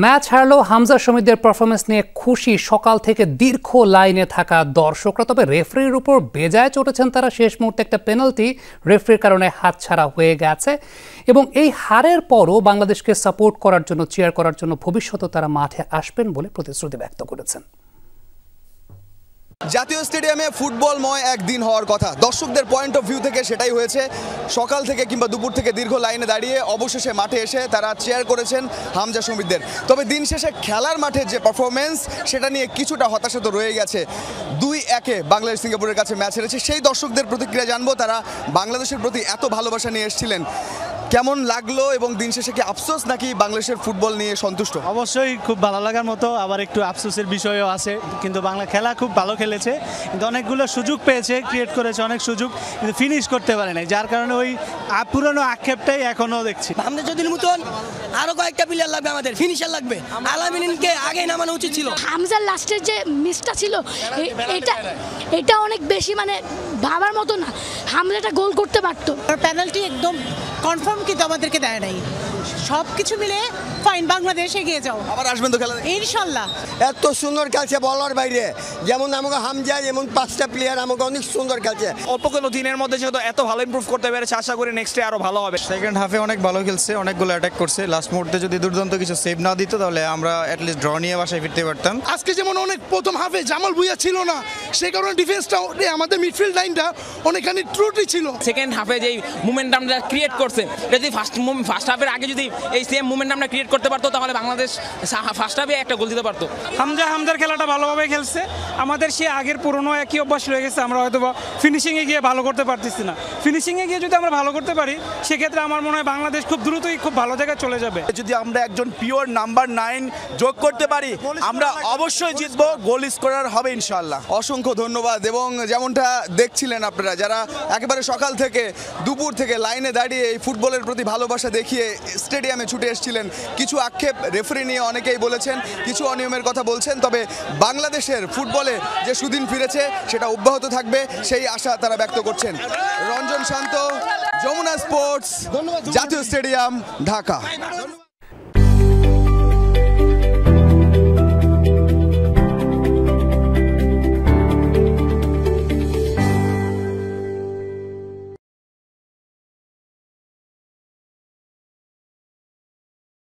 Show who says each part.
Speaker 1: Match হারলেও Hamza শমীদের performance নিয়ে খুশি সকাল থেকে দীর্ঘ লাইনে থাকা দর্শকরা। তবে রেফারির উপর বেজায় চটেছেন তারা। শেষ মুহূর্তে একটা পেনাল্টি রেফারির কারণে হাতছাড়া হয়ে গেছে এবং এই হারের পরও বাংলাদেশকে সাপোর্ট করার জন্য, চিয়ার করার জন্য ভবিষ্যতে তারা মাঠে আসবেন বলে প্রতিশ্রুতি ব্যক্ত করেছেন।
Speaker 2: জাতীয় স্টেডিয়ামে ফুটবলময় একদিন হওয়ার কথা, দর্শকদের পয়েন্ট অফ ভিউ থেকে সেটাই হয়েছে। সকাল থেকে কিংবা দুপুর থেকে দীর্ঘ লাইনে দাঁড়িয়ে অবশেষে মাঠে এসে তারা চেয়ার করেছেন হামজা শমীদের। তবে দিন শেষে খেলার মাঠে যে পারফরমেন্স, সেটা নিয়ে কিছুটা হতাশা তো রয়ে গেছে। 2-1 বাংলাদেশ সিঙ্গাপুরের কাছে ম্যাচ হেরেছে। সেই দর্শকদের প্রতিক্রিয়া জানবো, তারা বাংলাদেশের প্রতি এত ভালোবাসা নিয়ে এসেছিলেন, কেমন লাগলো এবং দিন শেষে কি আফসোস নাকি বাংলাদেশের ফুটবল নিয়ে সন্তুষ্ট?
Speaker 3: অবশ্যই খুব ভালো লাগার মতো, আবার একটু আফসোসের বিষয়ও আছে। কিন্তু বাংলা খেলা খুব ভালো খেলেছে, কিন্তু অনেকগুলো সুযোগ পেয়েছে, ক্রিয়েট করেছে অনেক সুযোগ, কিন্তু ফিনিশ করতে পারে নাই, যার কারণে ওই পুরনো আক্ষেপটাই এখনো দেখছি।
Speaker 4: আমাদের যদি মতন আরো কয়েকটা প্লেয়ার লাগবে, আমাদের ফিনিশার লাগবে। আলামিনকে আগে নামানো উচিত ছিল।
Speaker 5: হামজার লাস্টের যে মিসটা ছিল, এটা অনেক বেশি ভাবার মতো না। হামজাটা গোল করতে পারতো।
Speaker 6: পেনাল্টি একদম কনফার্ম, কিন্তু আমাদেরকে দেয় নাই। সব কিছু মিলে ফাইন, বাংলাদেশ এগিয়ে যাও।
Speaker 2: আবার আসবেন তো খেলা
Speaker 6: ইনশাল্লাহ।
Speaker 7: এত সুন্দর খেলছে বলার বাইরে, যেমন আমাকে হামজা, যেমন 5টা প্লেয়ার আমাকে অনেক সুন্দর খেলছে।
Speaker 8: অল্প কোনো দিনের মধ্যে যেহেতু এত ভালো ইমপ্রুভ করতে পেরেছে, আশা করি নেক্সটে আরো ভালো হবে।
Speaker 9: সেকেন্ড হাফে অনেক ভালো খেলছে, অনেকগুলো অ্যাটাক করছে। লাস্ট মুহূর্তে যদি দুর্দান্ত কিছু সেভ না দিত, তাহলে আমরা অ্যাটলিস্ট ড্র নিয়ে বাসায় ফিরতে পারতাম।
Speaker 10: আজকে যেমন অনেক প্রথম হাফে জামাল ভুঁইয়া ছিল না, সেই কারণে ডিফেন্সটা, আমাদের মিডফিল্ড লাইনটা অনেকখানি ত্রুটি ছিল।
Speaker 8: সেকেন্ড হাফে যেই মোমেন্টামটা ক্রিয়েট করছে, এটা যদি ফার্স্ট হাফের আগে যদি এই সেম মোমেন্টামটা ক্রিয়েট করতে পারতো, তাহলে বাংলাদেশ ফার্স্ট হাফে একটা গোল দিতে পারতো।
Speaker 11: হামজার খেলাটা ভালোভাবে খেলছে। আমাদের সে আগের পুরনো একই অভ্যাস রয়ে গেছে, আমরা হয়তো ফিনিশিংয়ে গিয়ে ভালো করতে পারতেছি না। ফিনিশিংয়ে গিয়ে যদি আমরা ভালো করতে পারি, সেক্ষেত্রে আমার মনে হয় বাংলাদেশ খুব দ্রুতই খুব ভালো জায়গায় চলে যাবে।
Speaker 8: যদি আমরা একজন পিওর নাম্বার 9 যোগ করতে পারি, আমরা অবশ্যই জিতবো, গোল স্কোরার হবে ইনশাআল্লাহ।
Speaker 2: অসংখ্য ধন্যবাদ। এবং যেমনটা দেখছিলেন আপনারা, যারা একেবারে সকাল থেকে দুপুর থেকে লাইনে দাঁড়িয়ে এই ফুটবলের প্রতি ভালোবাসা দেখিয়ে স্টেডিয়ামে ছুটে এসেছিলেন, কিছু আক্ষেপ রেফারি নিয়ে অনেকেই বলেছেন, কিছু অনিয়মের কথা বলছেন। তবে বাংলাদেশের ফুটবলে যে সুদিন ফিরেছে, সেটা অব্যাহত থাকবে, সেই আশা তারা ব্যক্ত করছেন। রঞ্জন শান্ত, যমুনা স্পোর্টস, জাতীয় স্টেডিয়াম, ঢাকা।